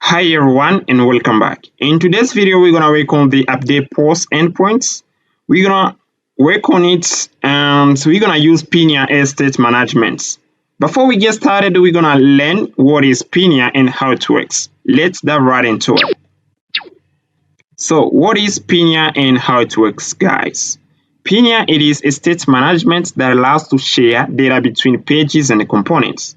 Hi everyone and welcome back. In today's video, we're gonna work on the update post endpoints. We're gonna work on it and we're gonna use Pinia Statement Management. Before we get started, we're gonna learn what is Pinia and how it works. Let's dive right into it. So what is Pinia and how it works, guys? Pinia, it is a state management that allows to share data between pages and components.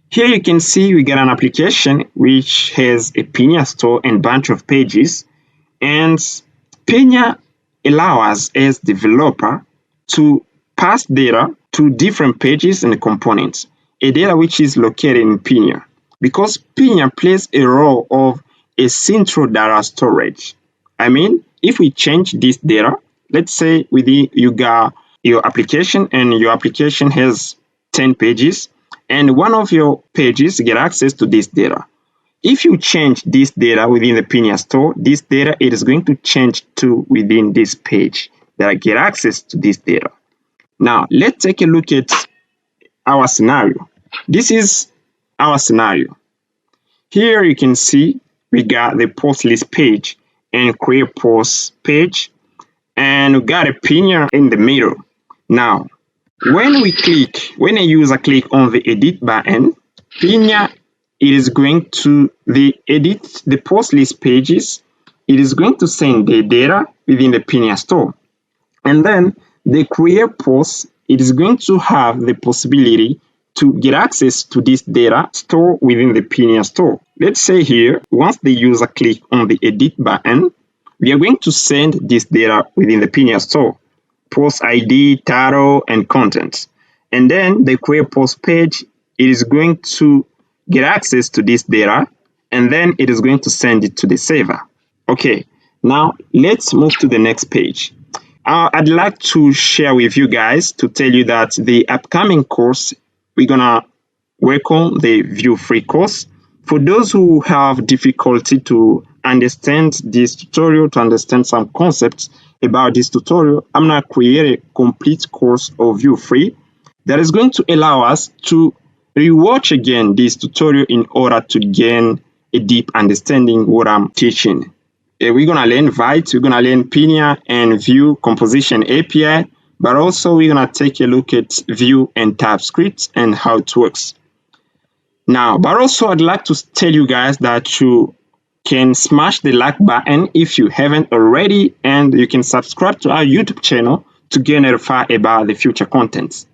Here you can see we got an application which has a Pinia store and bunch of pages, and Pinia allows us as developer to pass data to different pages and components, a data which is located in Pinia, because Pinia plays a role of a central data storage. I mean, if we change this data, let's say you got your application and your application has 10 pages, and one of your pages get access to this data. If you change this data within the Pinia store, this data it is going to change to within this page that get access to this data. Now, let's take a look at our scenario. This is our scenario. Here you can see we got the post list page and create post page, and we got a Pinia in the middle. Now, when a user click on the edit button, Pinia it is going to edit the post list pages. It is going to send the data within the Pinia store. And then the create post, it is going to have the possibility to get access to this data stored within the Pinia store. Let's say here, once the user click on the edit button, we are going to send this data within the Pinia store. Post ID, title, and content. And then the create post page, it is going to get access to this data, and then it is going to send it to the server. Okay, now let's move to the next page. I'd like to share with you guys to tell you that the upcoming course, we're gonna work on the Vue free course. For those who have difficulty to understand this tutorial, to understand some concepts about this tutorial, I'm going to create a complete course of Vue free that is going to allow us to rewatch again this tutorial in order to gain a deep understanding what I'm teaching. We're going to learn Vite, we're going to learn Pinia and Vue composition API, but also we're going to take a look at Vue and TypeScript and how it works. Now, but also I'd like to tell you guys that you can smash the like button if you haven't already, and you can subscribe to our YouTube channel to get notified about the future contents.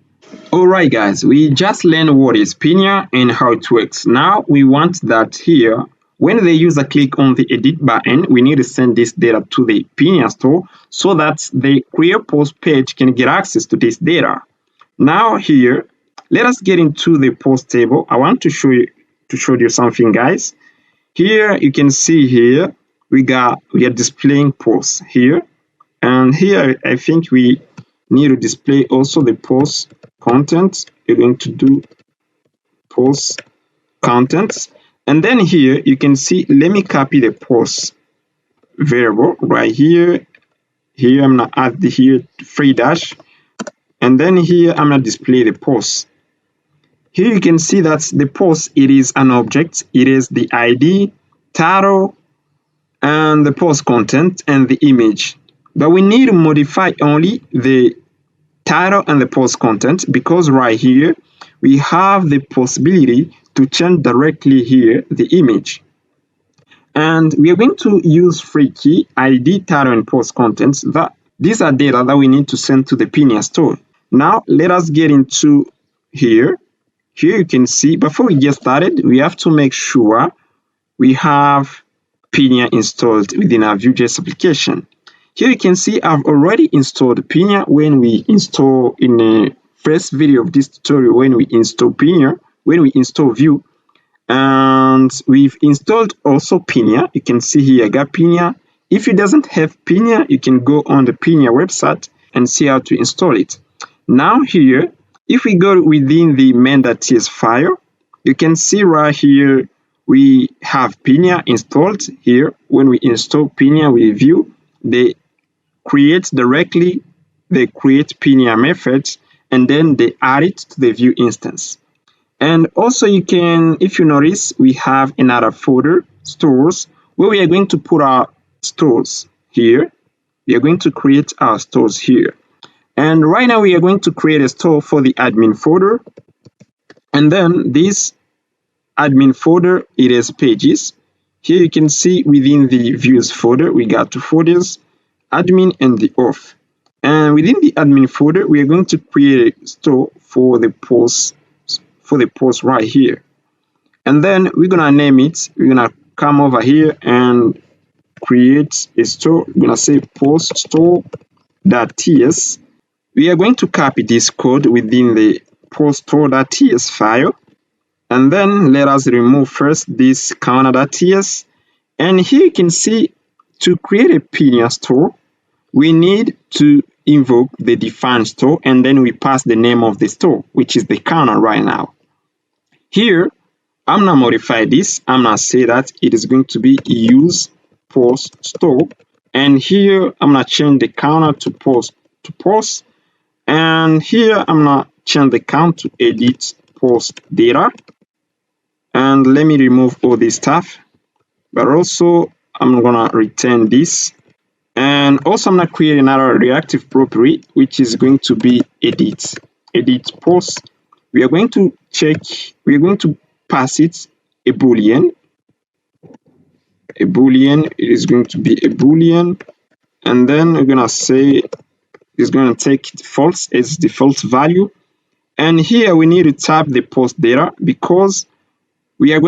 Alright guys, we just learned what is Pinia and how it works. Now we want that here, when the user click on the edit button, we need to send this data to the Pinia store so that the create post page can get access to this data. Now here, let us get into the post table. I want to show you something, guys. Here you can see here we are displaying posts here, and here I think we need to display also the post content. You're going to do post contents, and then here you can see, let me copy the post variable right here. Here I'm gonna add the here free dash, and then here I'm gonna display the post. Here you can see that the post, it is an object. It is the ID, title, and the post content and the image. But we need to modify only the title and the post content, because right here we have the possibility to change directly here the image. And we are going to use free key, ID, title, and post contents. These are data that we need to send to the Pinia store. Now let us get into here. Here you can see, before we get started, we have to make sure we have Pinia installed within our VueJs application. Here you can see I've already installed Pinia when we install in the first video of this tutorial, when we install Pinia, when we install Vue. And we've installed also Pinia. You can see here I got Pinia. If it doesn't have Pinia, you can go on the Pinia website and see how to install it. Now here, if we go within the main.ts file, you can see right here we have Pinia installed. Here, when we install Pinia with Vue, they create Pinia methods, and then they add it to the Vue instance. And also you can, if you notice, we have another folder, stores, where we are going to put our stores here. We are going to create our stores here. And right now we are going to create a store for the admin folder. And then this admin folder, it is pages. Here you can see within the views folder, we got two folders, admin and the auth. And within the admin folder, we are going to create a store for the post right here. And then we're gonna name it. We're gonna come over here and create a store. We're gonna say post store.ts. We are going to copy this code within the post store.ts file. And then let us remove first this counter.ts. And here you can see, to create a Pinia store, we need to invoke the define store, and then we pass the name of the store, which is the counter right now. Here, I'm gonna modify this. I'm gonna say that it is going to be use post store, and here I'm gonna change the counter to post, and here I'm gonna change the count to edit post data. And let me remove all this stuff, but also I'm gonna return this. And also I'm gonna create another reactive property, which is going to be edit post. We are going to pass it a boolean. It is going to be a boolean, and then we're gonna say it's gonna take false as default value. And here we need to type the post data, because we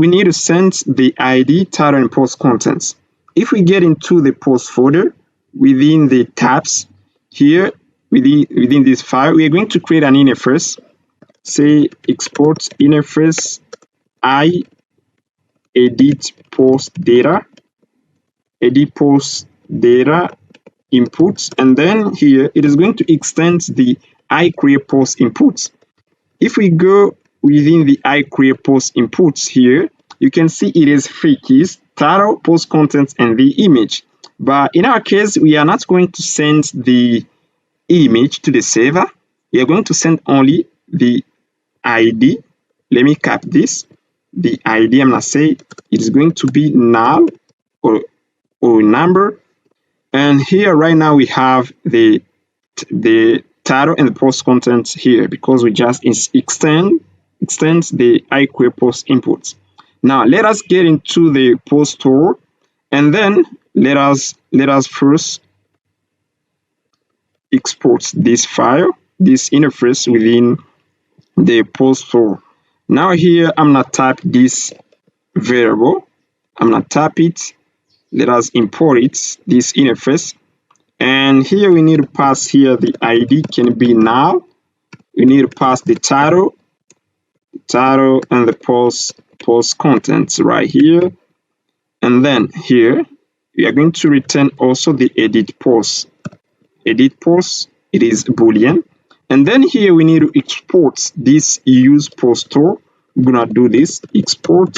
need to send the ID, title, and post contents. If we get into the post folder within the tabs here, within this file, we are going to create an interface. Say export interface I edit post data inputs, and then here it is going to extend the I create post inputs. If we go within the I create post inputs here, you can see it is three keys: title, post contents, and the image. But in our case, we are not going to send the image to the server. We are going to send only the ID. Let me cap this. The ID, I'm gonna say it is going to be null or number. And here right now we have the title and the post contents here, because we just extends the iQuery post inputs. Now let us get into the post store, and then let us first export this file, this interface within the post store. Now here I'm gonna type this variable. I'm gonna type it. Let us import it, this interface. And here we need to pass here the ID can be null. We need to pass the title and the post contents right here. And then here we are going to return also the edit post. It is boolean. And then here we need to export this use post store. We're gonna do this export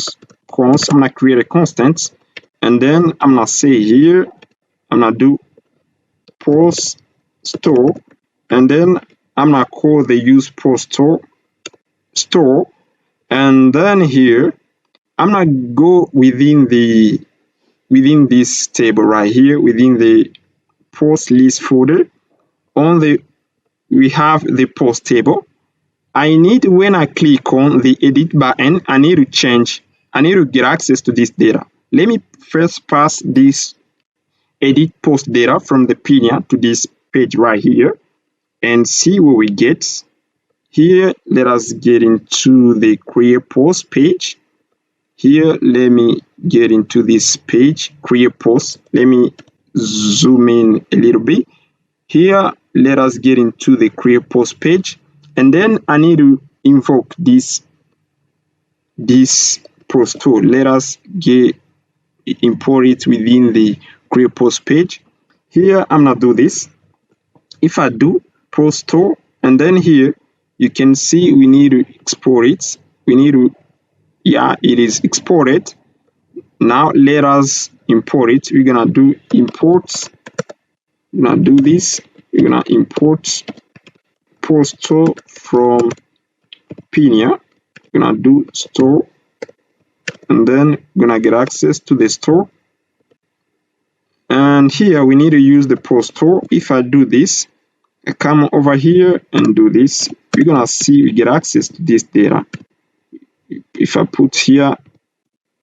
const. I'm gonna create a constant, and then I'm gonna say here I'm gonna do post store, and then I'm gonna call the use post store, and then here I'm gonna go within this table right here, within the post list folder. We have the post table. When I click on the edit button, I need to get access to this data. Let me first pass this edit post data from the Pinia to this page right here and see what we get. Here, let us get into the create post page. Here, let me get into this page, create post. Let me zoom in a little bit. Here, let us get into the create post page, and then I need to invoke this post tool. Let us import it within the create post page. Here, I'm gonna do this. If I do post store, and then here you can see we need to export it. It is exported. Now let us import it. We're gonna do imports. We're gonna do this. We're gonna import post store from Pinia. We're gonna do store, and then we're gonna get access to the store. And here we need to use the post store. If I do this, I come over here and do this, we're gonna see we get access to this data. If I put here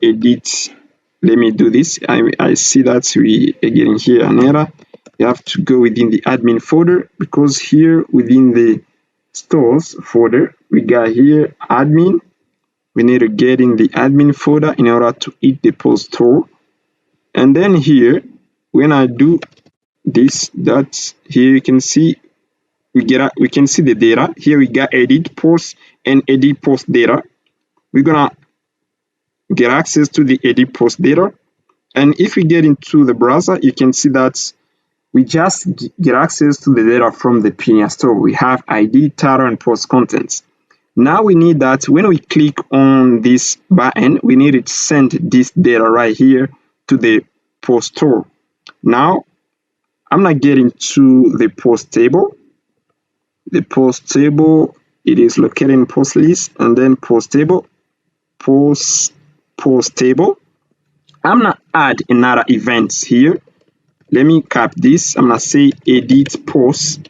edit, let me do this. I see that we are getting here an error. You have to go within the admin folder, because here within the stores folder we got here admin. We need to get in the admin folder in order to hit the post store. And then here when I do this, that here you can see we can see the data. Here we got edit post and edit post data. We're gonna get access to the edit post data. And if we get into the browser, you can see that we just get access to the data from the Pinia store. We have ID, title, and post contents. Now we need that when we click on this button, we need to send this data right here to the post store. Now I'm not getting to the post table. The post table, it is located in post list, and then post table, post table. I'm gonna add another event here. Let me cap this. I'm gonna say edit post,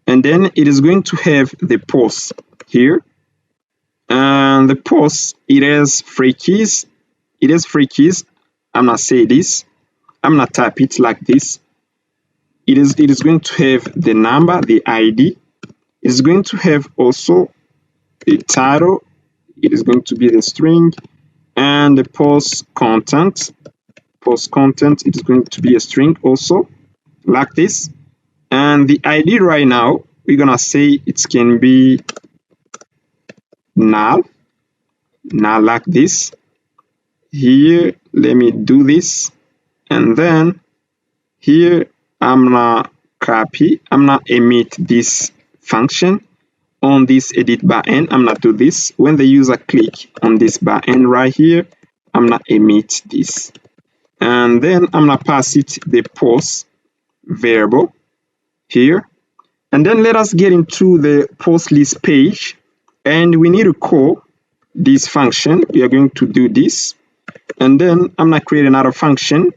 and then it is going to have the post here. And the post, it has three keys. I'm gonna say this. I'm gonna type it like this. It is going to have the number, the ID. It's going to have also the title. It is going to be the string, and the post content. It is going to be a string also, like this. And the ID right now, we're gonna say it can be null, like this. Here, let me do this, and then here I'm gonna emit this function on this edit button. I'm gonna do this. When the user click on this button right here, I'm gonna emit this, and then I'm gonna pass it the post variable here. And then let us get into the post list page, and we need to call this function. We are going to do this, and then I'm gonna create another function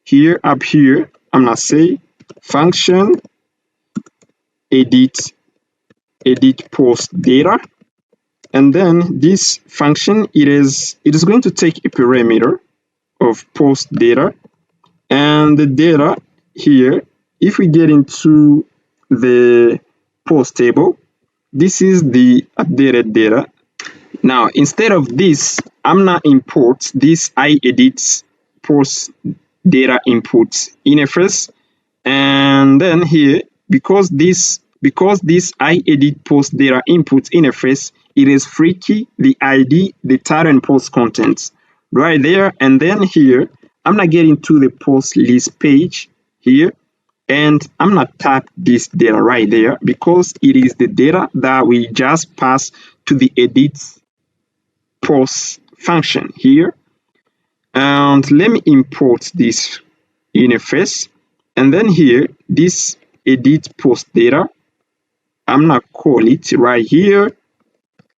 here. Up here I'm gonna say function edit post data, and then this function, it is going to take a parameter of post data, and the data here, if we get into the post table, this is the updated data. Now instead of this, I'm gonna import this iEdit post data input interface, and then here, because this iEdit post data input interface, it is free key, the ID, the title, and post contents right there. And then here I'm gonna get into the post list page here, and I'm gonna tap this data right there, because it is the data that we just passed to the edit post function here. And let me import this interface, and then here this edit post data, I'm gonna call it right here.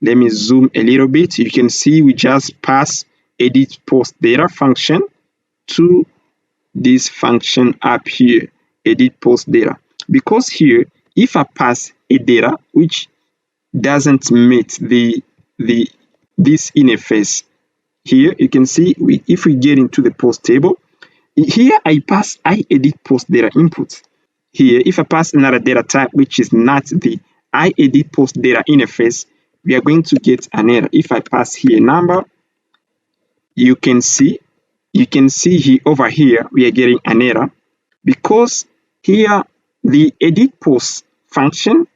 Let me zoom a little bit. You can see we just pass edit post data function to this function up here, edit post data, because here if I pass a data which doesn't meet this interface here, you can see if we get into the post table, here I edit post data input. Here if I pass another data type which is not the edit post data interface, we are going to get an error. If I pass here number, you can see here over here we are getting an error, because here the edit post function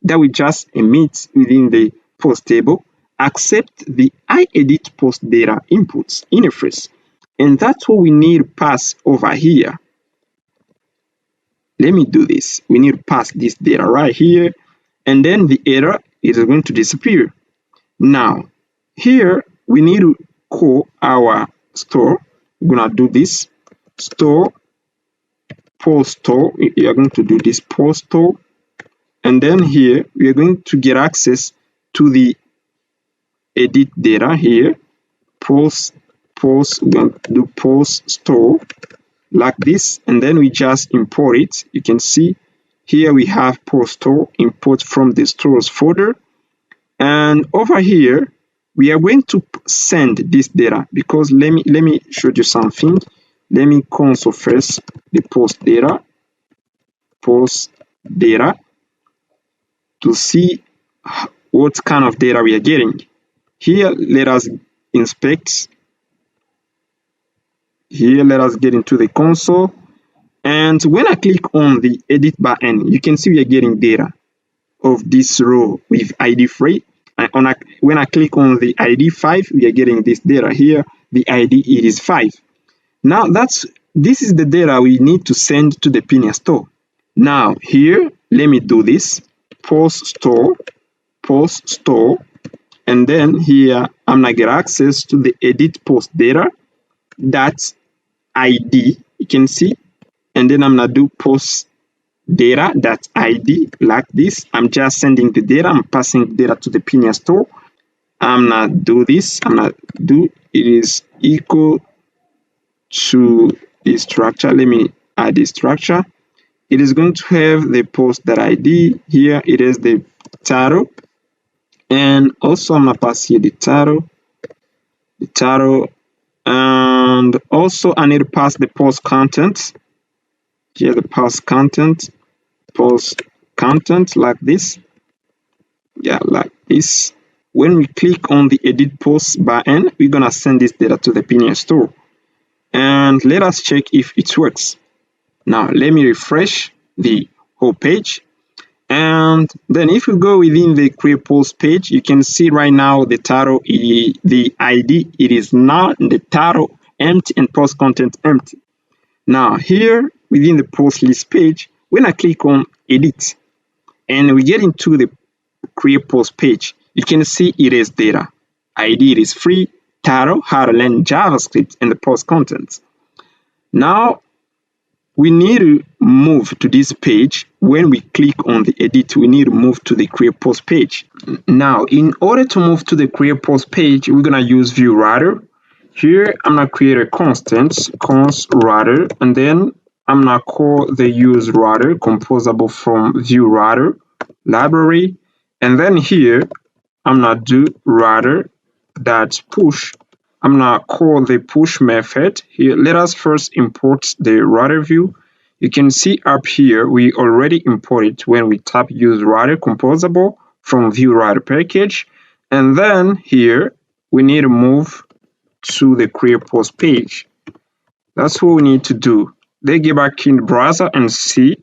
that we just emit within the post table accept the edit post data inputs interface, and that's what we need to pass over here. Let me do this. We need to pass this data right here, and then the error is going to disappear. Now here we need to call our store. We're gonna do this store post store. We are going to do this post store, and then here we are going to get access to the edit data here, post, we're going to do post store like this, and then we just import it. You can see here we have post store, import from the stores folder, and over here we are going to send this data, because let me show you something. Let me console first the post data to see what kind of data we are getting. Here let us inspect. Here let us get into the console, and when I click on the edit button, you can see we are getting data of this row with ID 3. And when I click on the ID 5, we are getting this data here. The ID it is 5. Now this is the data we need to send to the Pinia store. Now here, let me do this. Post store, and then here I'm gonna get access to the edit post data that ID, you can see, and then I'm gonna do post data that ID like this. I'm just sending the data, I'm passing data to the Pinia store. I'm gonna do this, I'm gonna do it is equal to the structure. Let me add the structure. It is going to have the post that ID. Here it is the title, and also I'm gonna pass here the title, and also I need to pass the post content. Here the post content like this. Yeah, like this. When we click on the edit post button, we're gonna send this data to the Pinia store, and let us check if it works. Now let me refresh the whole page, and then if you go within the create post page, you can see right now the title, the ID, it is not the title empty and post content empty. Now here within the post list page, when I click on edit and we get into the create post page, you can see it is data. ID it is free, title, how to learn JavaScript, and the post content. Now we need to move to this page. When we click on the edit, we need to move to the create post page. Now in order to move to the create post page, we're gonna use VueWriter. Here I'm gonna create a const writer, and then I'm gonna call the use writer composable from VueWriter library, and then here I'm gonna do writer that push. I'm gonna call the push method. Here let us first import the writer view. You can see up here we already imported when we tap use writer composable from VueWriter package, and then here we need to move to the create post page. That's what we need to do. Then get back in the browser and see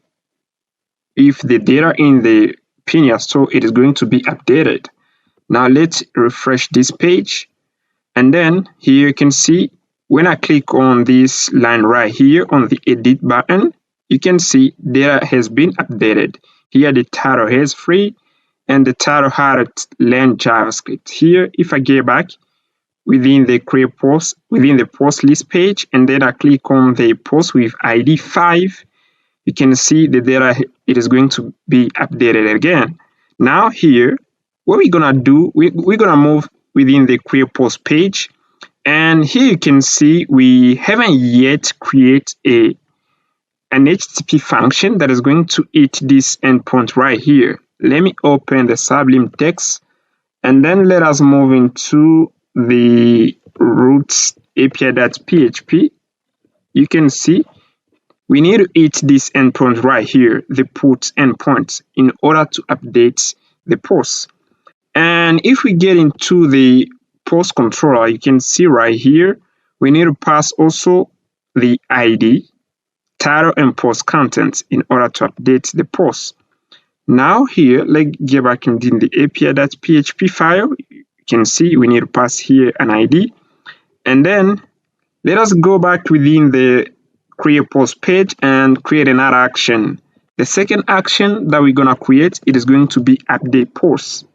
if the data in the Pinia store it is going to be updated. Now let's refresh this page, and then here you can see when I click on this line right here on the edit button, you can see data has been updated. Here the title is free and the title how to learn JavaScript. Here if I get back within the create post, within the post list page, and then I click on the post with ID 5, you can see the data it is going to be updated again. Now here what we're gonna do, we're gonna move within the create post page, and here you can see we haven't yet create an HTTP function that is going to hit this endpoint right here. Let me open the Sublime text, and then let us move into the roots API.php. You can see we need to hit this endpoint right here, the put endpoint, in order to update the post. And if we get into the post controller, you can see right here, we need to pass also the ID, title, and post content in order to update the post. Now here, let's get back into the API.php file. You can see we need to pass here an ID. And then let us go back within the create post page and create another action. The second action that we're gonna create, it is going to be update post.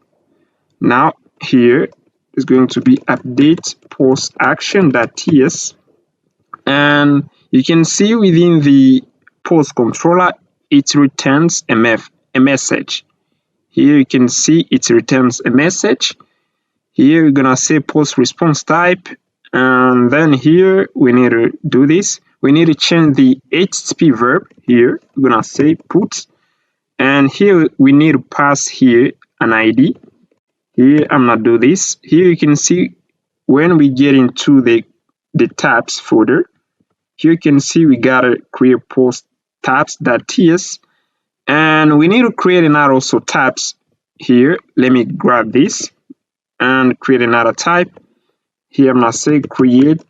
Now here is going to be update post action.ts, and you can see within the post controller it returns a message. Here you can see it returns a message. Here we're gonna say post response type, and then here we need to do this. We need to change the HTTP verb. Here we're gonna say put, and here we need to pass here an ID. Here I'm gonna do this. Here you can see when we get into the tabs folder, here you can see we gotta create post tabs.ts, and we need to create another also tabs. Here let me grab this and create another type. Here I'm gonna say create,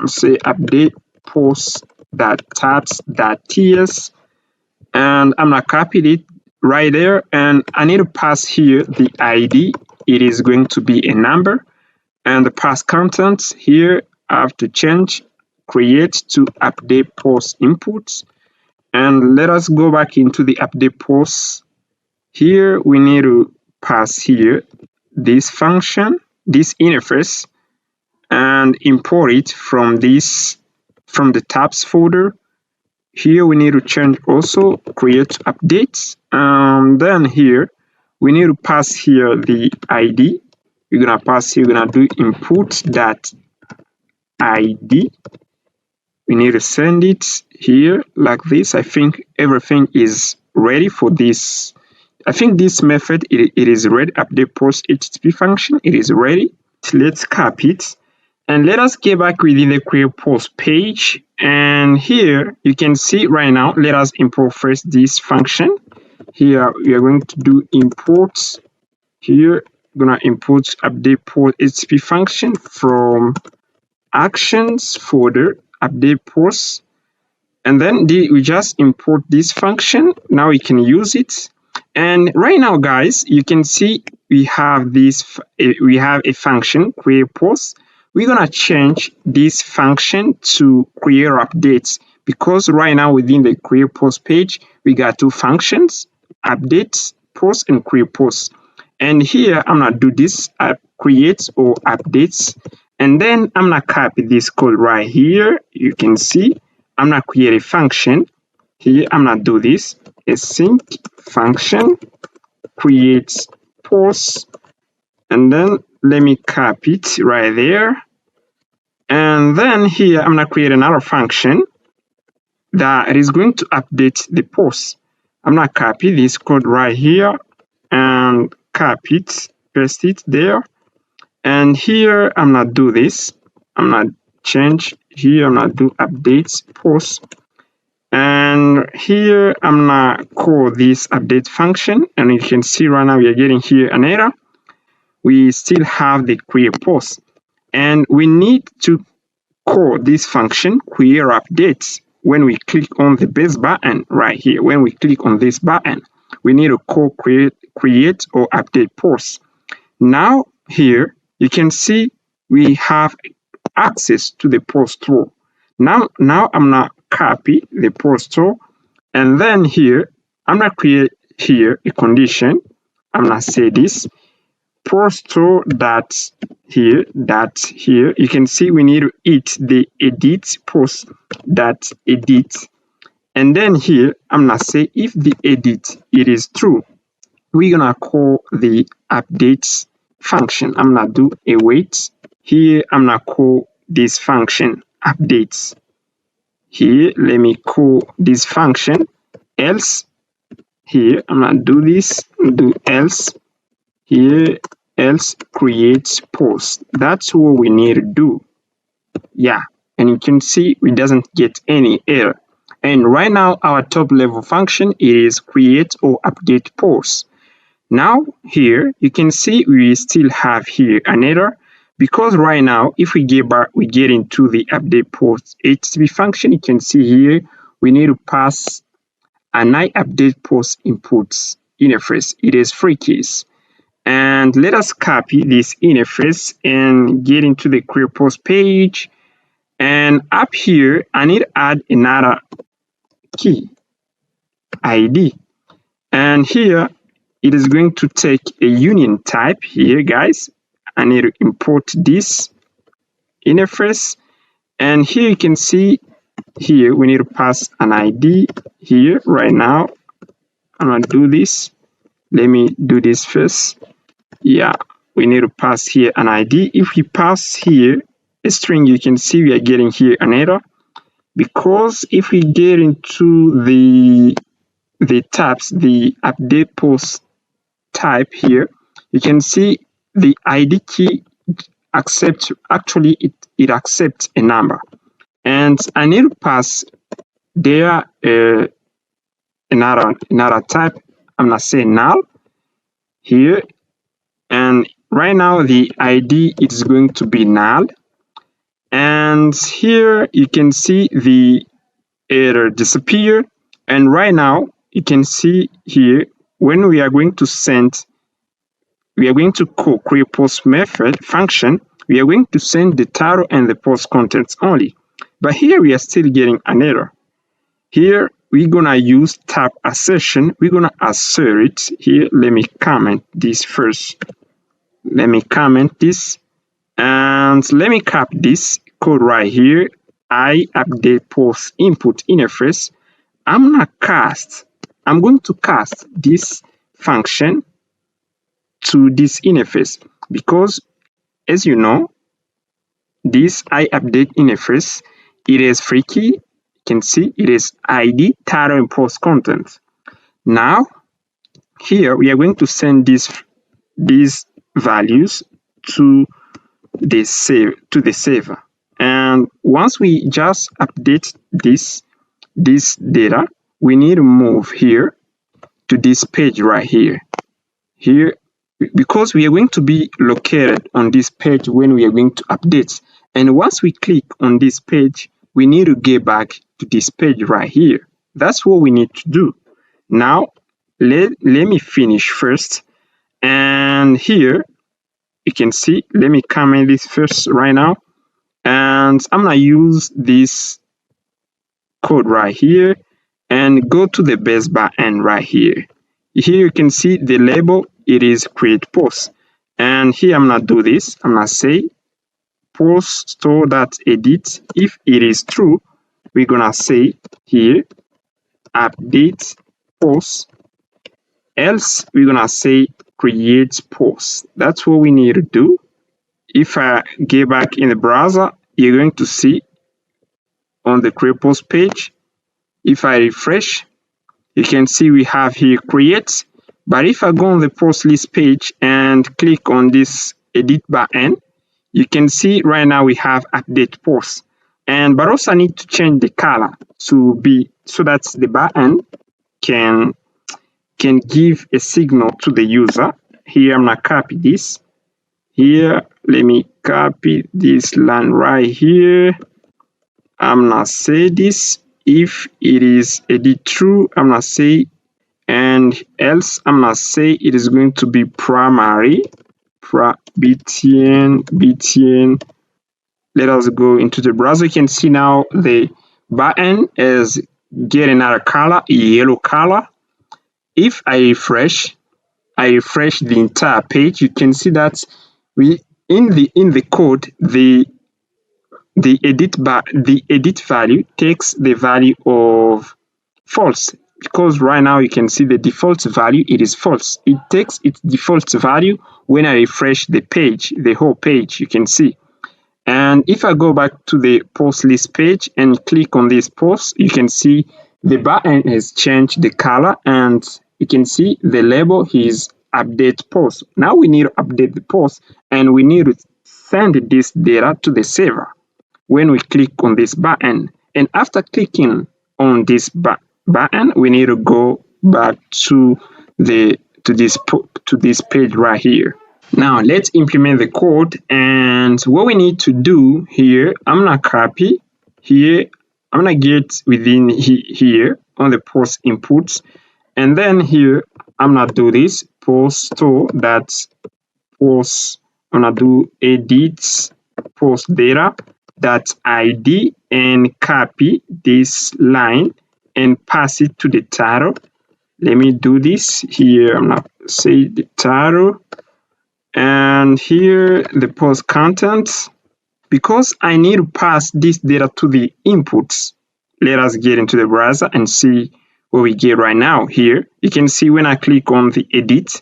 say update post.tabs.ts, and I'm gonna copy it right there, and I need to pass here the ID. It is going to be a number, and the pass contents here I have to change create to update post inputs. And let us go back into the update post. Here we need to pass here this function, this interface, and import it from the tabs folder. Here we need to change also create updates, and then here we need to pass here the ID. We're gonna pass here, we're gonna do input.id. We need to send it here like this. I think everything is ready for this. I think this method, it is ready. Update post HTTP function, it is ready. Let's copy it, and let us get back within the create post page. And here you can see right now, let us import first this function. Here we are going to do import. Here we're gonna import update post HTTP function from actions folder, update post, and then we just import this function. Now we can use it. And right now guys, you can see we have this, we have a function create post. We're gonna change this function to create updates, because right now within the create post page we got two functions, update post and create post. And here I'm gonna do this create or updates, and then I'm gonna copy this code right here. You can see I'm gonna create a function. Here I'm gonna do this async function create post, and then let me copy it right there. And then here I'm gonna create another function that is going to update the post. I'm gonna copy this code right here and copy it, paste it there. And here I'm gonna do this. I'm gonna change here. I'm gonna do updates post, and here I'm gonna call this update function. And you can see right now we are getting here an error. We still have the create post, and we need to call this function create updates. When we click on the base button right here, when we click on this button, we need to call create or update post. Now here you can see we have access to the post row. Now I'm gonna copy the post row, and then here I'm gonna create here a condition. I'm gonna say this post row that here you can see we need to hit the edit post that edit, and then here I'm gonna say if the edit it is true, we're gonna call the updates function. I'm gonna do await. Here I'm gonna call this function updates. Here let me call this function else. Here I'm gonna do this, do else. Here else create post. That's what we need to do. Yeah, and you can see we doesn't get any error. And right now our top level function is create or update post. Now here you can see we still have here an error, because right now if we get into the update post HTTP function, you can see here we need to pass an update post inputs interface. It is free keys. And let us copy this interface and get into the create post page. And up here I need to add another key ID, and here it is going to take a union type. Here guys, I need to import this interface, and here you can see here we need to pass an ID. Here right now I'm gonna do this, Let me do this first. Yeah, we need to pass here an ID. If we pass here a string, you can see we are getting here an error, because if we get into the tabs, the update post type here, you can see the ID key it accepts a number, and I need to pass there another type. I'm gonna say null here, and right now the ID is going to be null, and here you can see the error disappear. And right now you can see here, when we are going to call create post method function, we are going to send the title and the post contents only. But here we are still getting an error. Here we're gonna use tab assertion. We're gonna assert it here. Let me comment this first. Let me comment this, and let me cap this code right here. I update post input interface. I'm going to cast this function to this interface, because as you know, this I update interface, it is freaky. You can see it is ID, title, and post content. Now here we are going to send these values to the server, and once we just update this data, we need to move here to this page right here, because we are going to be located on this page when we are going to update. And once we click on this page, we need to get back to this page right here. That's what we need to do. Now let me finish first, and here you can see, let me comment this first right now, and I'm gonna use this code right here and go to the base backend right here. Here you can see the label, it is create post, and here I'm gonna do this. I'm gonna say post store.edit. If it is true, we're gonna say here update post, else we're gonna say create post. That's what we need to do. If I get back in the browser, you're going to see on the create post page, if I refresh, you can see we have here create. But if I go on the post list page and click on this edit button, you can see right now we have update post. But also I need to change the color to be so that the button can give a signal to the user. Here I'm gonna copy this. Here, let me copy this line right here. I'm gonna say this. If it is edit true, I'm gonna say, and else I'm gonna say it is going to be primary btn. Let us go into the browser. You can see now the button is getting another color, yellow color. If I refresh the entire page, you can see that we in the code, the edit value takes the value of false, because right now you can see the default value, it is false. It takes its default value when I refresh the page, the whole page, you can see. And if I go back to the post list page and click on this post, you can see the button has changed the color, and you can see the label is update post. Now we need to update the post, and we need to send this data to the server when we click on this button. And after clicking on this button, we need to go back to this page right here. Now let's implement the code, and what we need to do here, I'm gonna copy here, I'm gonna get within here on the post inputs, and then here I'm gonna do this post store that post, I'm gonna do edit post data that ID and copy this line and pass it to the title. Let me do this here. I'm gonna say the title, and here the post contents. Because I need to pass this data to the inputs, let us get into the browser and see what we get right now. Here you can see when I click on the edit,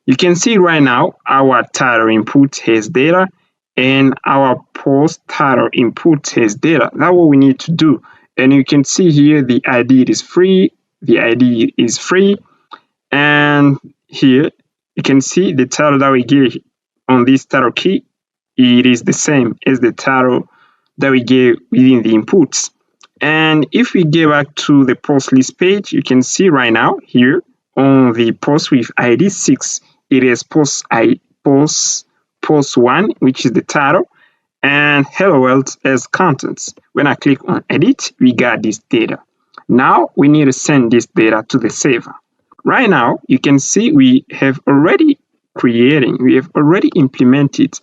you can see right now our title input has data and our post title input has data. That's what we need to do. And you can see here the ID is free, and here you can see the title that we get on this title key, it is the same as the title that we gave within the inputs. And if we get back to the post list page, you can see right now here on the post with ID 6, it is post 1, which is the title, and hello world as contents. When I click on edit, we got this data. Now we need to send this data to the server. Right now, you can see we have already implemented,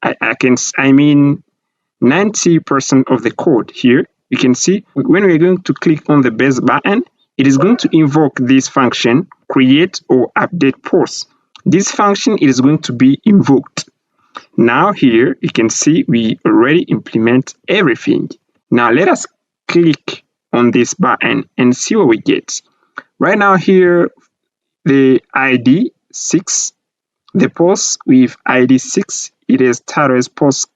90% of the code here. You can see when we're going to click on the base button, it is going to invoke this function, create or update post. This function is going to be invoked. Now here, you can see we already implement everything. Now let us click on this button and see what we get. Right now here, the ID 6, the post with ID 6, it is titled as post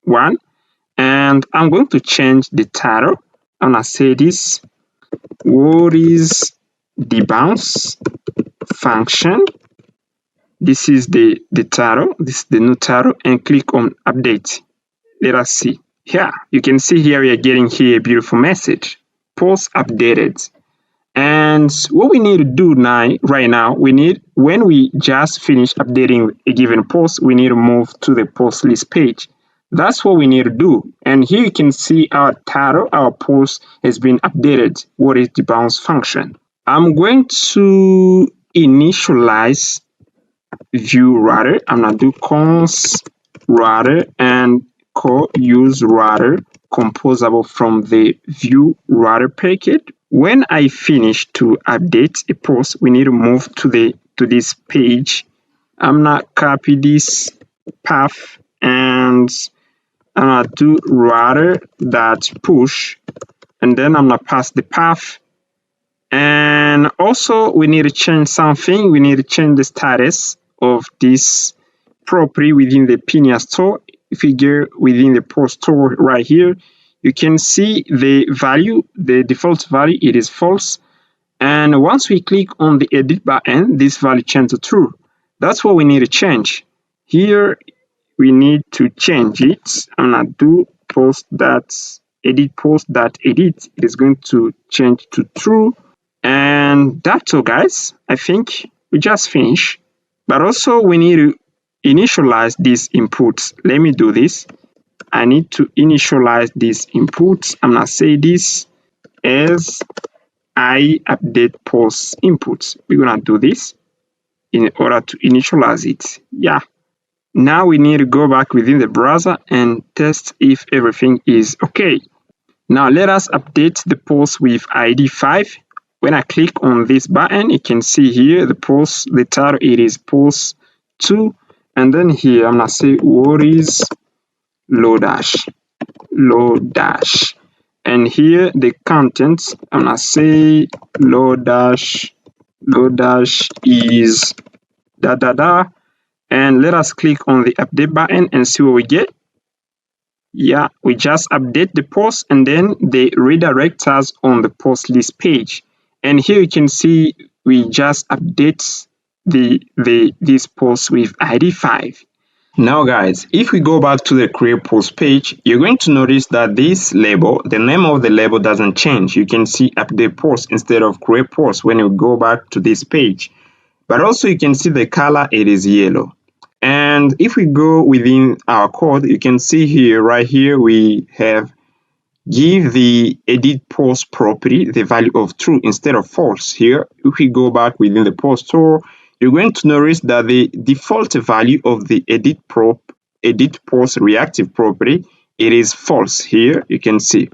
1. And I'm going to change the title. I'm going to say this, what is the bounce function? This is the title, this is the new title, and click on update. Let us see. Here, you can see here we are getting here a beautiful message, post updated. And what we need to do right now, when we just finish updating a given post, we need to move to the post list page. That's what we need to do. And here you can see our title, our post has been updated. What is the bounce function? I'm going to initialize Vue router. I'm going to do const router and use router composable from the Vue router package. When I finish to update a post, we need to move to this page. I'm going to copy this path and I'm going to do router.push, and then I'm going to pass the path. And also we need to change something. We need to change the status of this property within the Pinia store. If you go within the post store right here, you can see the value, the default value, it is false. And once we click on the edit button, this value changes to true. That's what we need to change. Here we need to change it. I'm gonna do post.edit post.edit. It is going to change to true. And that's all, guys. I think we just finished. But also we need to initialize these inputs. Let me do this. I need to initialize these inputs. I'm gonna say this as I update post inputs. We're gonna do this in order to initialize it. Yeah. Now we need to go back within the browser and test if everything is okay. Now let us update the post with ID 5. When I click on this button, you can see here the post, the title, it is post 2. And then here I'm gonna say what is low dash. And here the contents, I'm gonna say low dash is da. And let us click on the update button and see what we get. Yeah, we just update the post and then they redirect us on the post list page. And here you can see we just update this post with ID 5. Now guys, if we go back to the create post page, you're going to notice that this label, the name of the label doesn't change. You can see update post instead of create post when you go back to this page. But also you can see the color, it is yellow. And if we go within our code, you can see here, right here, we have give the edit post property the value of true instead of false. Here, if we go back within the post store, you're going to notice that the default value of the edit post reactive property, it is false. Here, you can see.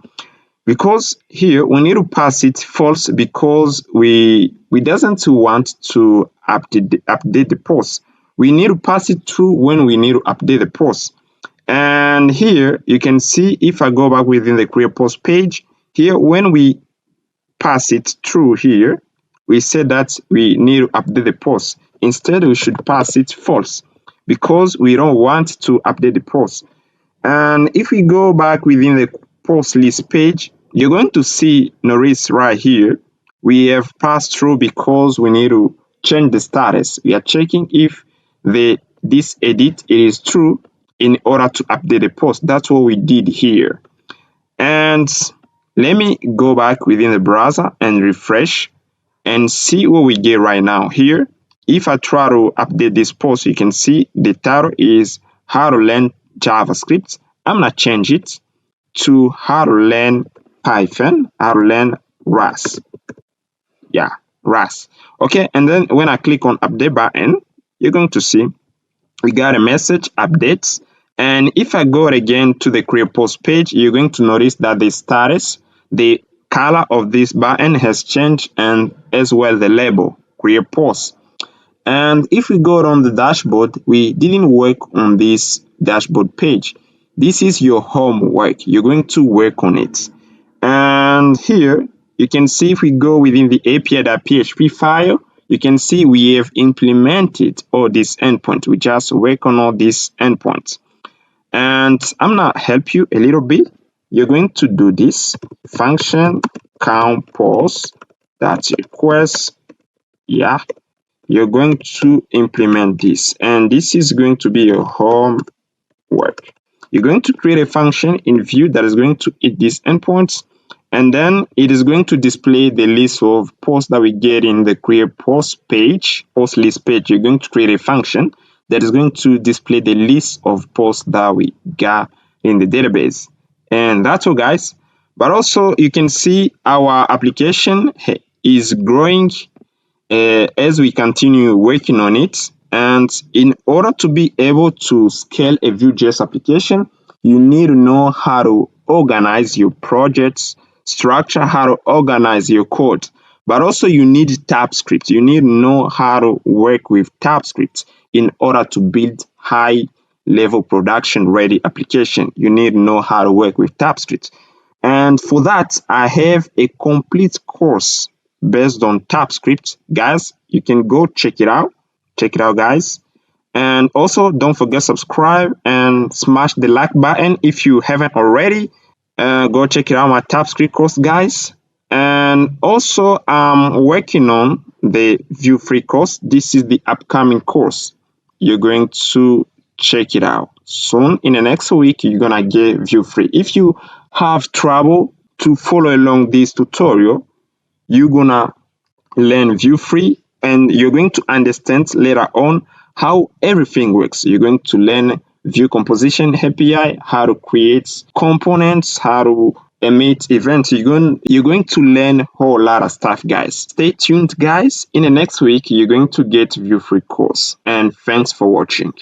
Because here we need to pass it false because we doesn't want to update the post. We need to pass it true when we need to update the post. And here you can see if I go back within the create post page, here when we pass it through here. We said that we need to update the post. Instead, we should pass it false because we don't want to update the post. And if we go back within the post list page, you're going to see, notice right here, we have passed through because we need to change the status. We are checking if this edit is true in order to update the post. That's what we did here. And let me go back within the browser and refresh and see what we get right now here. If I try to update this post, you can see the title is how to learn JavaScript. I'm gonna change it to how to learn Python, how to learn Rust. Yeah, Rust. Okay, and then when I click on update button, you're going to see we got a message updates. And if I go again to the create post page, you're going to notice that the status, the color of this button has changed, and as well the label create post. And if we go on the dashboard, we didn't work on this dashboard page. This is your homework. You're going to work on it. And here you can see if we go within the api.php file, you can see we have implemented all these endpoints. We just work on all these endpoints. And I'm gonna help you a little bit. You're going to do this function count post that's request. Yeah, you're going to implement this, and this is going to be your homework. You're going to create a function in Vue that is going to eat these endpoints, and then it is going to display the list of posts that we get in the create post page, post list page. You're going to create a function that is going to display the list of posts that we got in the database. And that's all, guys. But also you can see our application is growing as we continue working on it. And in order to be able to scale a VueJs application, you need to know how to organize your projects, structure, how to organize your code. But also you need TypeScript. You need to know how to work with TypeScript in order to build high level production ready application. You need to know how to work with TypeScript. And for that, I have a complete course based on TypeScript. Guys, you can go check it out. Check it out, guys. And also, don't forget subscribe and smash the like button if you haven't already. Go check it out, my TypeScript course, guys. And also, I'm working on the Vue free course. This is the upcoming course. You're going to check it out. Soon, in the next week, you're gonna get Vue free. If you have trouble to follow along this tutorial, you're gonna learn Vue free, and you're going to understand later on how everything works. You're going to learn Vue composition API, how to create components, how to emit events. You're going to learn a whole lot of stuff, guys. Stay tuned, guys. In the next week, you're going to get Vue free course. And thanks for watching.